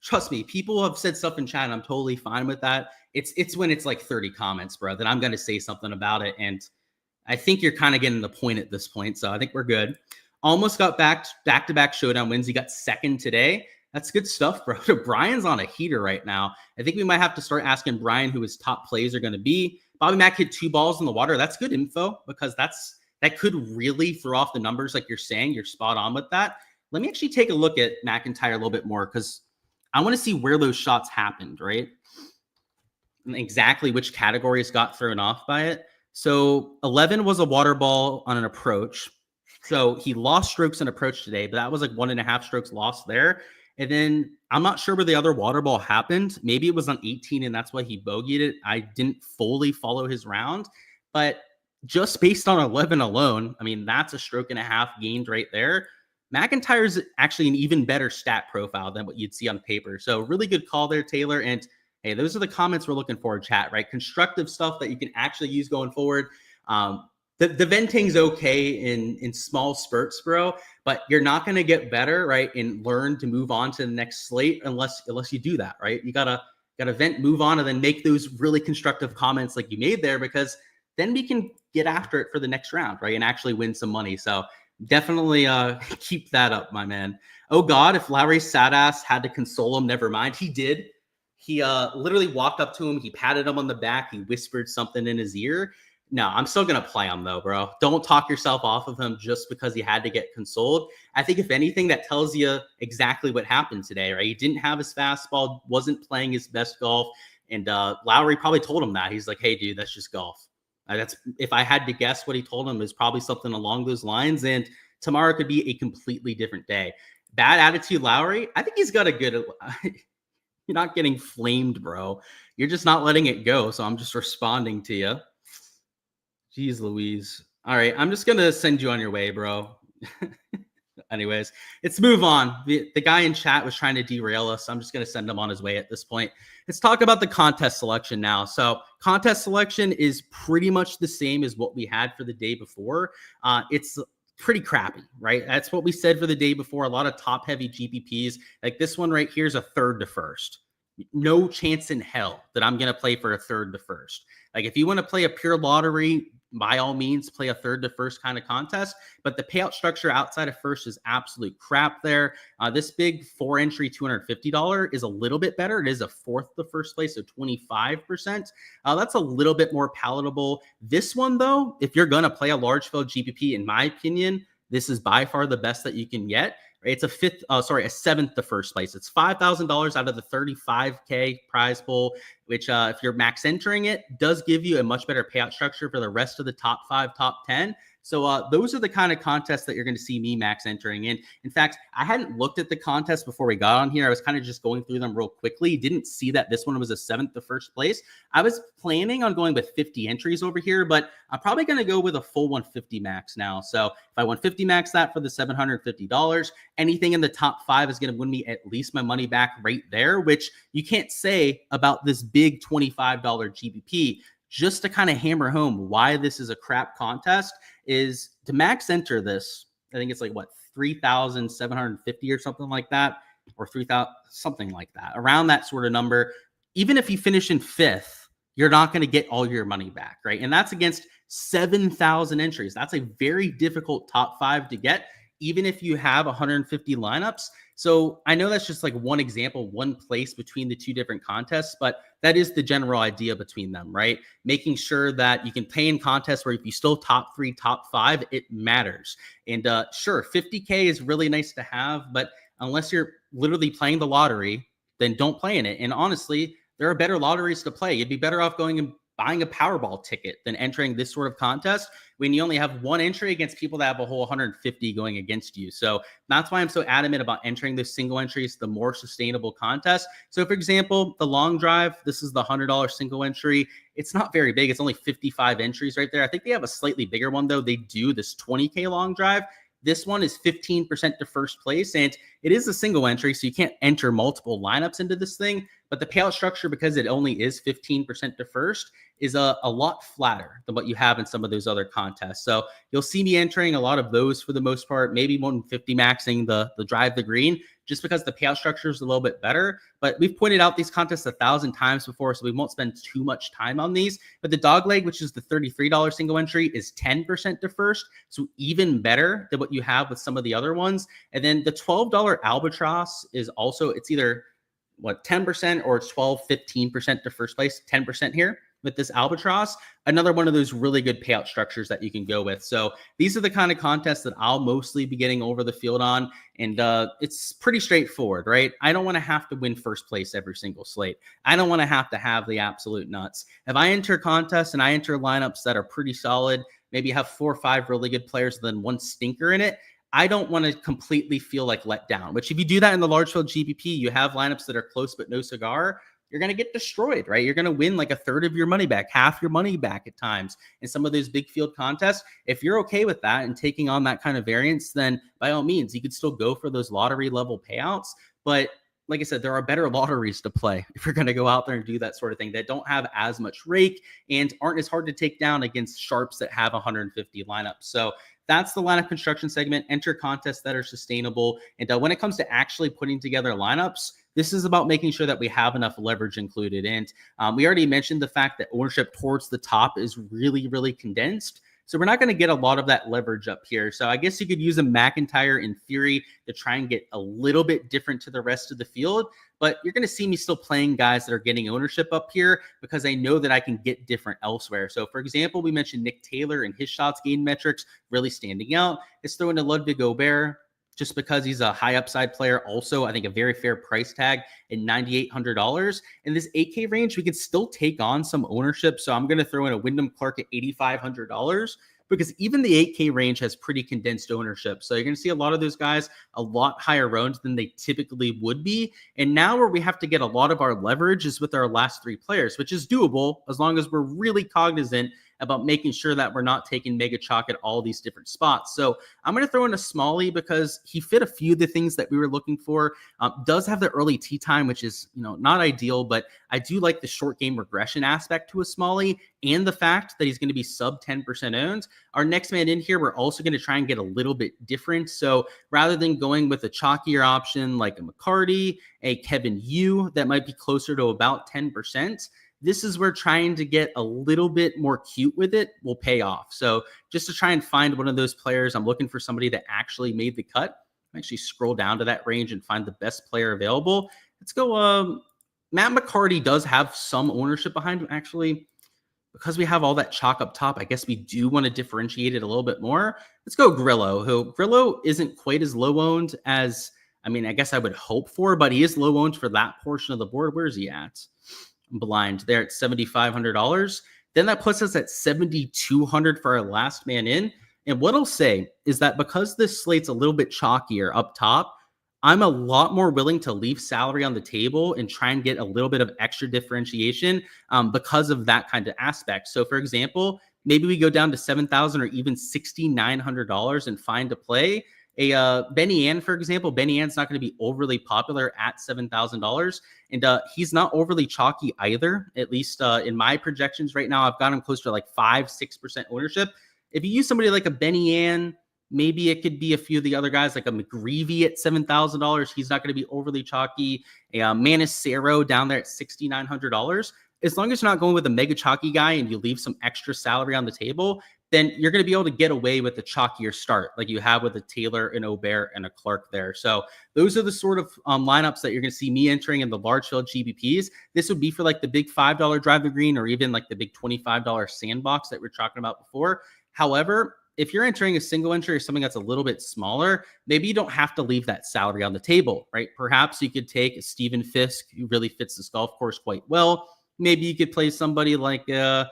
trust me, people have said stuff in chat and I'm totally fine with that. It's when it's like 30 comments, bro, that I'm going to say something about it. And I think you're kind of getting the point at this point. So I think we're good. Almost got back-to-back showdown wins. He got second today. That's good stuff, bro. Brian's on a heater right now. I think we might have to start asking Brian who his top plays are going to be. Bobby Mack hit 2 balls in the water. That's good info because that could really throw off the numbers like you're saying. You're spot on with that. Let me actually take a look at McIntyre a little bit more because I want to see where those shots happened, right? And exactly which categories got thrown off by it. So 11 was a water ball on an approach. So he lost strokes in approach today, but that was like 1.5 strokes lost there. And then I'm not sure where the other water ball happened. Maybe it was on 18 and that's why he bogeyed it. I didn't fully follow his round, but just based on 11 alone, I mean, that's a stroke and a half gained right there. McIntyre's actually an even better stat profile than what you'd see on paper. So really good call there, Taylor. And hey, those are the comments we're looking for in chat, right? Constructive stuff that you can actually use going forward. The venting's okay in small spurts, bro, but you're not going to get better, right? And learn to move on to the next slate unless you do that, right? You gotta vent, move on, and then make those really constructive comments like you made there, because then we can get after it for the next round, right? And actually win some money. So definitely keep that up, my man. Oh God, if Lowry Sadass had to console him, never mind. He did. He literally walked up to him. He patted him on the back. He whispered something in his ear. No, I'm still going to play him though, bro. Don't talk yourself off of him just because he had to get consoled. I think if anything, that tells you exactly what happened today, right? He didn't have his fastball, wasn't playing his best golf. And Lowry probably told him that. He's like, hey, dude, that's just golf. That's if I had to guess what he told him is probably something along those lines. And tomorrow could be a completely different day. Bad attitude, Lowry. I think he's got a good... You're not getting flamed, bro. You're just not letting it go. So I'm just responding to you. Jeez Louise. All right. I'm just going to send you on your way, bro. Anyways, let's move on. The guy in chat was trying to derail us. I'm just going to send him on his way at this point. Let's talk about the contest selection now. So contest selection is pretty much the same as what we had for the day before. It's pretty crappy, right? That's what we said for the day before. A lot of top heavy GPPs. Like this one right here is a third to first. No chance in hell that I'm going to play for a third to first. Like if you want to play a pure lottery, by all means, play a third to first kind of contest. But the payout structure outside of first is absolute crap there. This big 4-entry $250 is a little bit better. It is a fourth to first place, so 25%. That's a little bit more palatable. This one, though, if you're going to play a large field GPP, in my opinion, this is by far the best that you can get. It's a seventh to first place. It's $5,000 out of the $35K prize pool, which if you're max entering it, does give you a much better payout structure for the rest of the top 5, top 10. So those are the kind of contests that you're going to see me max entering in. In fact, I hadn't looked at the contest before we got on here. I was kind of just going through them real quickly. Didn't see that this one was a seventh to first place. I was planning on going with 50 entries over here, but I'm probably going to go with a full 150 max now. So if I 150 max that for the $750, anything in the top 5 is going to win me at least my money back right there, which you can't say about this big $25 GPP. Just to kind of hammer home why this is a crap contest is to max enter this. I think it's like what, 3,750 or something like that, or 3,000, something like that, around that sort of number. Even if you finish in 5th, you're not going to get all your money back, right? And that's against 7,000 entries. That's a very difficult top 5 to get, even if you have 150 lineups. So I know that's just like one example, one place between the two different contests, but that is the general idea between them, right? Making sure that you can play in contests where if you still top 3, top 5, it matters. And sure, 50K is really nice to have, but unless you're literally playing the lottery, then don't play in it. And honestly, there are better lotteries to play. You'd be better off going and buying a Powerball ticket than entering this sort of contest when you only have one entry against people that have a whole 150 going against you. So that's why I'm so adamant about entering those single entries, the more sustainable contest. So for example, the long drive, this is the $100 single entry. It's not very big. It's only 55 entries right there. I think they have a slightly bigger one though. They do this 20K long drive. This one is 15% to first place, and it is a single entry, so you can't enter multiple lineups into this thing. but the payout structure, because it only is 15% to first, is a lot flatter than what you have in some of those other contests. So you'll see me entering a lot of those for the most part, maybe 150 maxing the drive the green, just because the payout structure is a little bit better. But we've pointed out these contests 1,000 times before, so we won't spend too much time on these. But the dog leg, which is the $33 single entry, is 10% to first, so even better than what you have with some of the other ones. And then the $12 albatross is also, it's either 10% or it's 15% to first place, 10% here with this albatross. Another one of those really good payout structures that you can go with. So these are the kind of contests that I'll mostly be getting over the field on. And it's pretty straightforward, right? I don't want to have to win first place every single slate. I don't want to have the absolute nuts. If I enter contests and I enter lineups that are pretty solid, maybe have 4 or 5 really good players, then one stinker in it, I don't want to completely feel like let down, which if you do that in the large field GPP, you have lineups that are close but no cigar, you're going to get destroyed, right? You're going to win like a third of your money back, half your money back at times in some of those big field contests. If you're okay with that and taking on that kind of variance, then by all means, you could still go for those lottery level payouts. But like I said, there are better lotteries to play if you're going to go out there and do that sort of thing that don't have as much rake and aren't as hard to take down against sharps that have 150 lineups. So that's the lineup construction segment. Enter contests that are sustainable. And when it comes to actually putting together lineups, this is about making sure that we have enough leverage included. And we already mentioned the fact that ownership towards the top is really, really condensed. So we're not going to get a lot of that leverage up here. So I guess you could use a McIntyre in theory to try and get a little bit different to the rest of the field. But you're going to see me still playing guys that are getting ownership up here because I know that I can get different elsewhere. So for example, we mentioned Nick Taylor and his shots gained metrics really standing out. Let's throw in a Ludwig Gobert, just because he's a high upside player. Also, I think a very fair price tag at $9,800. In this 8K range, we could still take on some ownership. So I'm going to throw in a Wyndham Clark at $8,500 because even the 8K range has pretty condensed ownership. So you're going to see a lot of those guys a lot higher owned than they typically would be. And now where we have to get a lot of our leverage is with our last 3 players, which is doable as long as we're really cognizant about making sure that we're not taking mega chalk at all these different spots. So I'm going to throw in a Smalley because he fit a few of the things that we were looking for. Does have the early tee time, which is, not ideal, but I do like the short game regression aspect to a Smalley and the fact that he's going to be sub 10% owned. Our next man in here, we're also going to try and get a little bit different. So rather than going with a chalkier option like a McCarty, a Kevin Yu that might be closer to about 10%, this is where trying to get a little bit more cute with it will pay off. So just to try and find one of those players, I'm looking for somebody that actually made the cut. Actually scroll down to that range and find the best player available. Let's go. Matt McCarty does have some ownership behind him. Actually, because we have all that chalk up top, I guess we do want to differentiate it a little bit more. Let's go Grillo, who Grillo isn't quite as low owned as, I guess I would hope for, but he is low owned for that portion of the board. Where's he at? Blind there at $7,500. Then that puts us at $7,200 for our last man in. And what I'll say is that because this slate's a little bit chalkier up top, I'm a lot more willing to leave salary on the table and try and get a little bit of extra differentiation because of that kind of aspect. So for example, maybe we go down to $7,000 or even $6,900 and find a play. Benny Ann, for example, Benny Ann's not going to be overly popular at $7,000. And he's not overly chalky either, at least in my projections right now. I've got him close to like 5-6% ownership. If you use somebody like a Benny Ann, maybe it could be a few of the other guys like a McGreevy at $7,000. He's not going to be overly chalky. A Manisero down there at $6,900. As long as you're not going with a mega chalky guy and you leave some extra salary on the table, then you're going to be able to get away with the chalkier start like you have with a Taylor, an Aubert, and a Clark there. So those are the sort of lineups that you're going to see me entering in the large field GPPs. This would be for like the big $5 drive the green or even like the big $25 sandbox that we were talking about before. However, if you're entering a single entry or something that's a little bit smaller, maybe you don't have to leave that salary on the table, right? Perhaps you could take a Stephen Fisk, who really fits this golf course quite well. Maybe you could play somebody like, I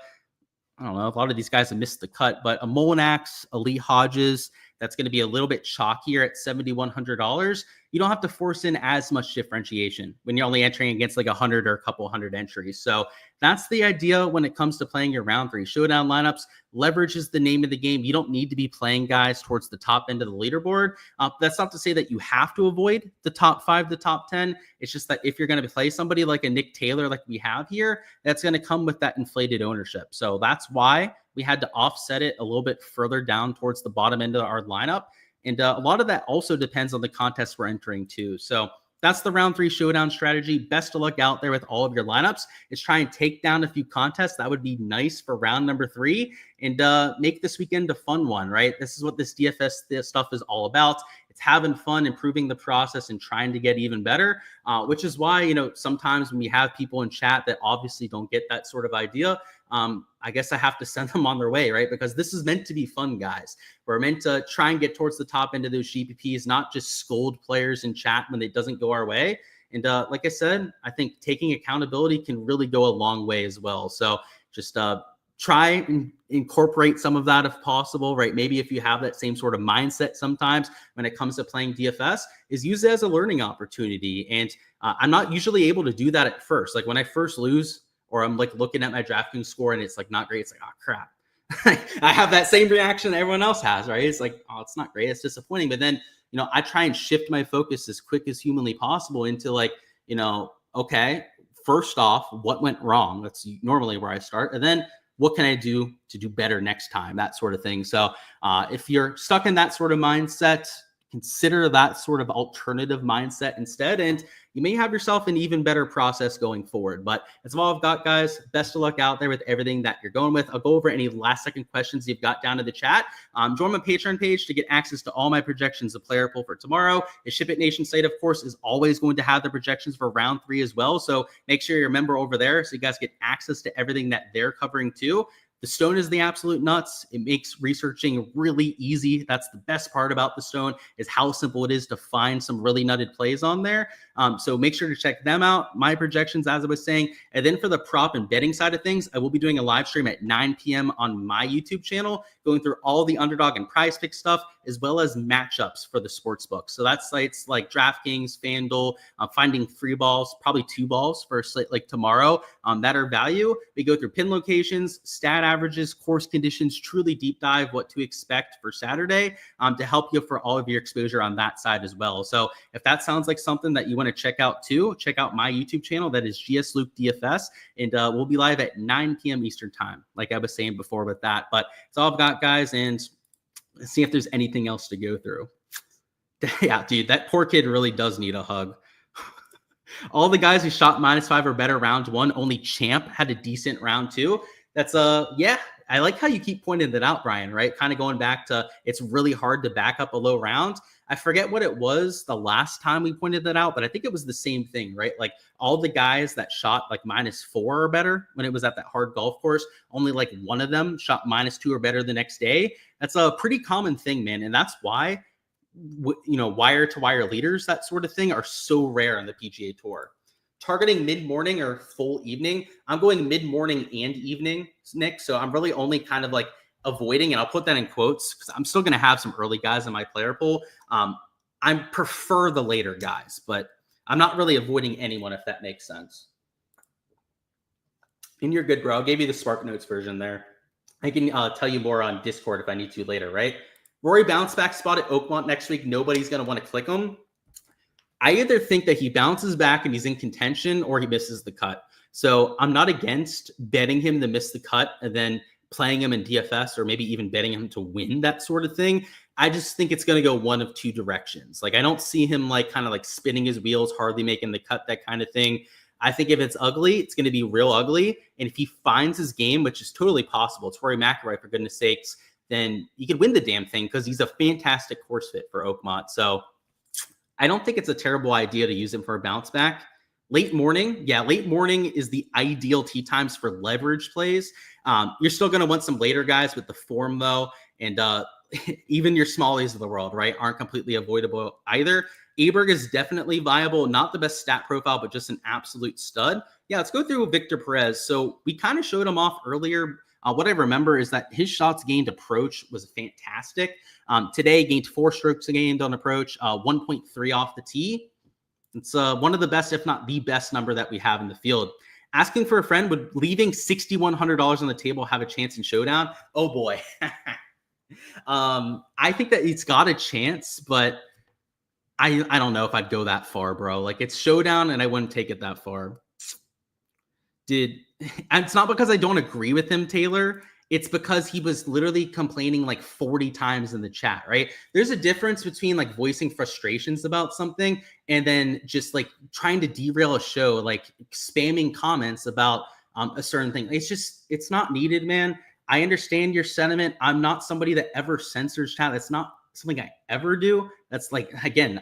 don't know, a lot of these guys have missed the cut, but a Molinax, a Lee Hodges, that's going to be a little bit chalkier at $7,100. you don't have to force in as much differentiation when you're only entering against like 100 or a couple hundred entries. So that's the idea when it comes to playing your round 3 showdown lineups. Leverage is the name of the game. You don't need to be playing guys towards the top end of the leaderboard. That's not to say that you have to avoid the top 5, the top 10. It's just that if you're going to play somebody like a Nick Taylor, like we have here, that's going to come with that inflated ownership. So that's why we had to offset it a little bit further down towards the bottom end of our lineup. And a lot of that also depends on the contest we're entering too. So that's the round 3 showdown strategy. Best of luck out there with all of your lineups. Is try and take down a few contests. That would be nice for round number 3 and make this weekend a fun one, right? This is what this DFS stuff is all about. It's having fun, improving the process, and trying to get even better, which is why, you know, sometimes when we have people in chat that obviously don't get that sort of idea, I guess I have to send them on their way, right? Because this is meant to be fun, guys. We're meant to try and get towards the top end of those GPPs, not just scold players in chat when it doesn't go our way. And like I said, I think taking accountability can really go a long way as well. So just try and incorporate some of that if possible, right? Maybe if you have that same sort of mindset sometimes when it comes to playing DFS, is use it as a learning opportunity. And I'm not usually able to do that at first. Like when I first lose, or I'm like looking at my DraftKings score and it's like not great. It's like, oh crap. I have that same reaction that everyone else has, right? It's like, oh, it's not great. It's disappointing. But then, you know, I try and shift my focus as quick as humanly possible into like, you know, okay, first off, what went wrong? That's normally where I start. And then what can I do to do better next time? That sort of thing. So if you're stuck in that sort of mindset, consider that sort of alternative mindset instead, and you may have yourself an even better process going forward. But that's all I've got, guys. Best of luck out there with everything that you're going with. I'll go over any last second questions you've got down to the chat. Join my Patreon page to get access to all my projections of player pool for tomorrow. The SHIPIT Nation site, of course, is always going to have the projections for round 3 as well. So make sure you're a member over there so you guys get access to everything that they're covering too. The Stone is the absolute nuts. It makes researching really easy. That's the best part about the Stone, is how simple it is to find some really nutted plays on there. So make sure to check them out. My projections, as I was saying. And then for the prop and betting side of things, I will be doing a live stream at 9 p.m. on my YouTube channel, going through all the underdog and prize pick stuff, as well as matchups for the sports book. So that's sites like DraftKings, FanDuel, finding free balls, probably 2 balls for a slate like tomorrow that are value. We go through pin locations, stat averages, course conditions, truly deep dive what to expect for Saturday to help you for all of your exposure on that side as well. So if that sounds like something that you want to check out too, check out my YouTube channel. That is GSLukeDFS, and we'll be live at 9 p.m. Eastern time, like I was saying before with that. But it's all I've got, guys, and let's see if there's anything else to go through. Yeah, dude, that poor kid really does need a hug. All the guys who shot -5 or better round 1, only Champ had a decent round 2. That's yeah, I like how you keep pointing that out, Brian, right? Kind of going back to, it's really hard to back up a low round. I forget what it was the last time we pointed that out, but I think it was the same thing, right? Like all the guys that shot like -4 or better when it was at that hard golf course, only like one of them shot -2 or better the next day. That's a pretty common thing, man. And that's why, you know, wire to wire leaders, that sort of thing, are so rare on the PGA Tour. Targeting mid-morning or full evening, I'm going mid-morning and evening, Nick. So I'm really only kind of like avoiding, and I'll put that in quotes because I'm still going to have some early guys in my player pool. I prefer the later guys, but I'm not really avoiding anyone, if that makes sense. And you're good, bro. I'll give you the Spark Notes version there. I can tell you more on Discord if I need to later, right? Rory bounce back spot at Oakmont next week. Nobody's going to want to click him. I either think that he bounces back and he's in contention, or he misses the cut. So I'm not against betting him to miss the cut and then playing him in DFS, or maybe even betting him to win, that sort of thing. I just think it's going to go one of two directions. Like I don't see him like kind of like spinning his wheels, hardly making the cut, that kind of thing. I think if it's ugly, it's going to be real ugly. And if he finds his game, which is totally possible, it's Rory McIlroy for goodness sakes, then he could win the damn thing because he's a fantastic course fit for Oakmont. So I don't think it's a terrible idea to use him for a bounce back. Late morning, yeah, late morning is the ideal tee times for leverage plays. You're still going to want some later guys with the form, though, and even your smallies of the world, right, aren't completely avoidable either. Aberg is definitely viable, not the best stat profile, but just an absolute stud. Yeah, let's go through Victor Perez. So we kind of showed him off earlier What I remember is that his shots gained approach was fantastic. Today, gained 4 strokes gained on approach, 1.3 off the tee. It's one of the best, if not the best number that we have in the field. Asking for a friend, would leaving $6,100 on the table have a chance in Showdown? Oh boy. I think that it's got a chance, but I don't know if I'd go that far, bro. Like, it's Showdown and I wouldn't take it that far. And it's not because I don't agree with him, Taylor. It's because he was literally complaining like 40 times in the chat, right? There's a difference between like voicing frustrations about something and then just like trying to derail a show, like spamming comments about a certain thing. It's not needed, man. I understand your sentiment. I'm not somebody that ever censors chat. That's not something I ever do. That's like, again,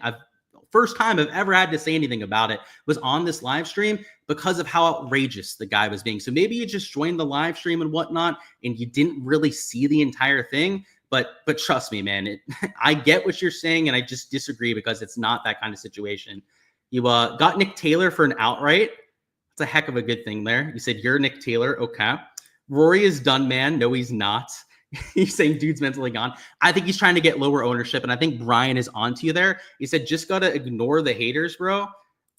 first time I've ever had to say anything about it was on this live stream because of how outrageous the guy was being. So maybe you just joined the live stream and whatnot, and you didn't really see the entire thing. But trust me, man, I get what you're saying, and I just disagree because it's not that kind of situation. You got Nick Taylor for an outright. That's a heck of a good thing there. You said you're Nick Taylor. Okay. Rory is done, man. No, he's not. He's saying dude's mentally gone. I think he's trying to get lower ownership, and I think Brian is onto you there. He said, just got to ignore the haters, bro.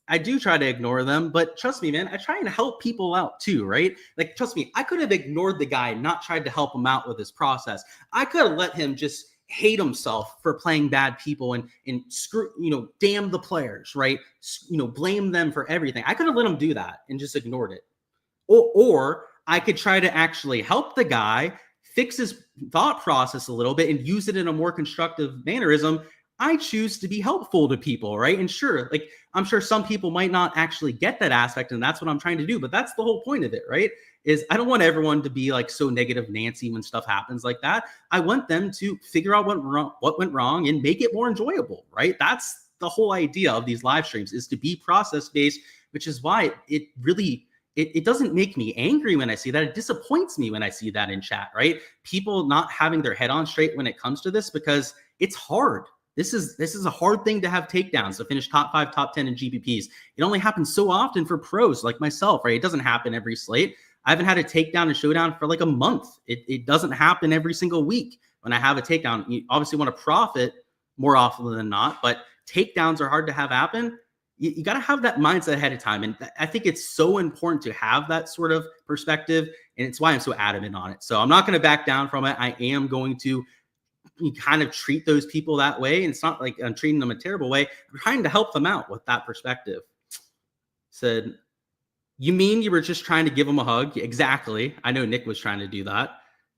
I do try to ignore them, but trust me, man, I try and help people out too, right? Like, trust me, I could have ignored the guy and not tried to help him out with his process. I could have let him just hate himself for playing bad people and screw, damn the players, right? Blame them for everything. I could have let him do that and just ignored it. Or I could try to actually help the guy, fix his thought process a little bit and use it in a more constructive mannerism. I choose to be helpful to people, right? And sure, like, I'm sure some people might not actually get that aspect, and that's what I'm trying to do. But that's the whole point of it, right? Is I don't want everyone to be like so negative Nancy when stuff happens like that. I want them to figure out what went wrong and make it more enjoyable, right? That's the whole idea of these live streams, is to be process-based, which is why it really... It doesn't make me angry when I see that. It disappoints me when I see that in chat, right? People not having their head on straight when it comes to this, because it's hard. This is a hard thing to have takedowns, to finish top 5, top 10 in GPPs. It only happens so often for pros like myself, right? It doesn't happen every slate. I haven't had a takedown in Showdown for like a month. It doesn't happen every single week when I have a takedown. You obviously want to profit more often than not, but takedowns are hard to have happen. You got to have that mindset ahead of time. And I think it's so important to have that sort of perspective. And it's why I'm so adamant on it. So I'm not going to back down from it. I am going to kind of treat those people that way. And it's not like I'm treating them a terrible way. I'm trying to help them out with that perspective. Said, you mean you were just trying to give them a hug? Exactly. I know Nick was trying to do that.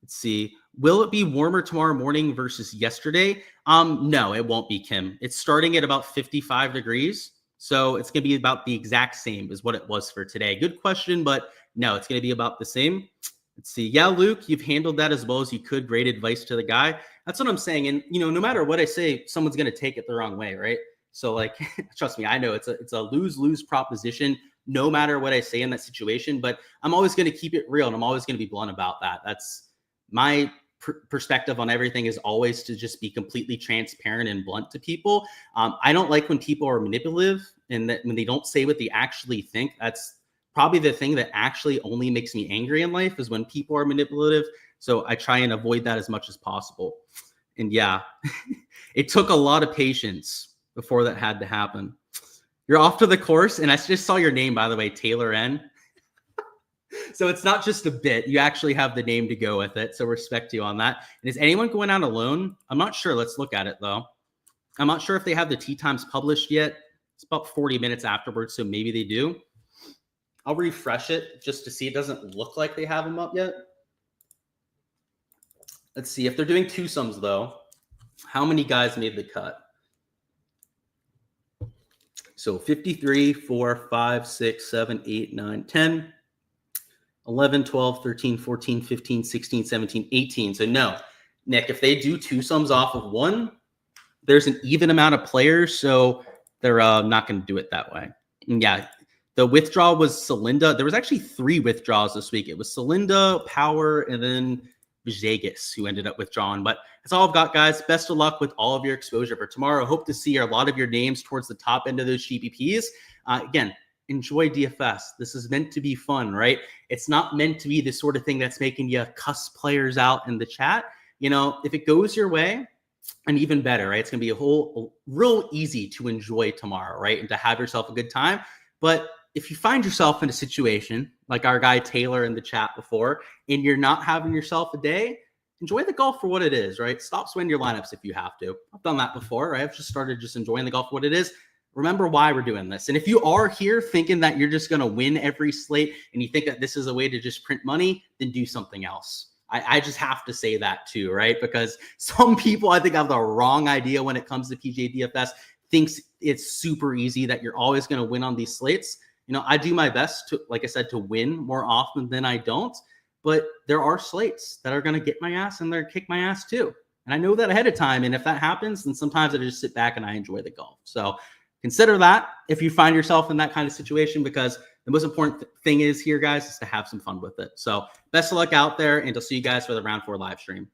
Let's see. Will it be warmer tomorrow morning versus yesterday? No, it won't be, Kim. It's starting at about 55 degrees. So it's going to be about the exact same as what it was for today. Good question, but no, it's going to be about the same. Let's see. Yeah, Luke, you've handled that as well as you could. Great advice to the guy. That's what I'm saying. And, no matter what I say, someone's going to take it the wrong way, right? So, like, trust me, I know it's a lose-lose proposition no matter what I say in that situation, but I'm always going to keep it real, and I'm always going to be blunt about that. That's my perspective on everything, is always to just be completely transparent and blunt to people. I don't like when people are manipulative and that when they don't say what they actually think. That's probably the thing that actually only makes me angry in life, is when people are manipulative. So I try and avoid that as much as possible. And yeah, it took a lot of patience before that had to happen. You're off to the course, and I just saw your name, by the way, Taylor N. So it's not just a bit. You actually have the name to go with it. So respect you on that. And is anyone going out alone? I'm not sure. Let's look at it, though. I'm not sure if they have the tee times published yet. It's about 40 minutes afterwards, so maybe they do. I'll refresh it just to see. It doesn't look like they have them up yet. Let's see. If they're doing twosomes, though, how many guys made the cut? So 53, 4, 5, 6, 7, 8, 9, 10. 11, 12, 13, 14, 15, 16, 17, 18. So no, Nick, if they do twosomes off of one, there's an even amount of players, so they're not going to do it that way. And yeah, the withdrawal was Celinda. There was actually 3 withdrawals this week. It was Celinda, Power, and then Vegas who ended up withdrawing. But that's all I've got, guys. Best of luck with all of your exposure for tomorrow. Hope to see a lot of your names towards the top end of those GPPs. Again, enjoy DFS. This is meant to be fun, right? It's not meant to be the sort of thing that's making you cuss players out in the chat. You know, if it goes your way, and even better, right? It's going to be real easy to enjoy tomorrow, right? And to have yourself a good time. But if you find yourself in a situation like our guy Taylor in the chat before, and you're not having yourself a day, enjoy the golf for what it is, right? Stop swinging your lineups if you have to. I've done that before, right? I've just started just enjoying the golf for what it is. Remember why we're doing this. And if you are here thinking that you're just going to win every slate and you think that this is a way to just print money, then do something else. I just have to say that too, right? Because some people, I think, have the wrong idea when it comes to PGA DFS, thinks it's super easy, that you're always going to win on these slates. You know, I do my best to, like I said, to win more often than I don't. But there are slates that are going to get my ass and they're kick my ass too. And I know that ahead of time. And if that happens, then sometimes I just sit back and I enjoy the golf. So consider that if you find yourself in that kind of situation, because the most important thing is here, guys, is to have some fun with it. So best of luck out there, and I'll see you guys for the round 4 live stream.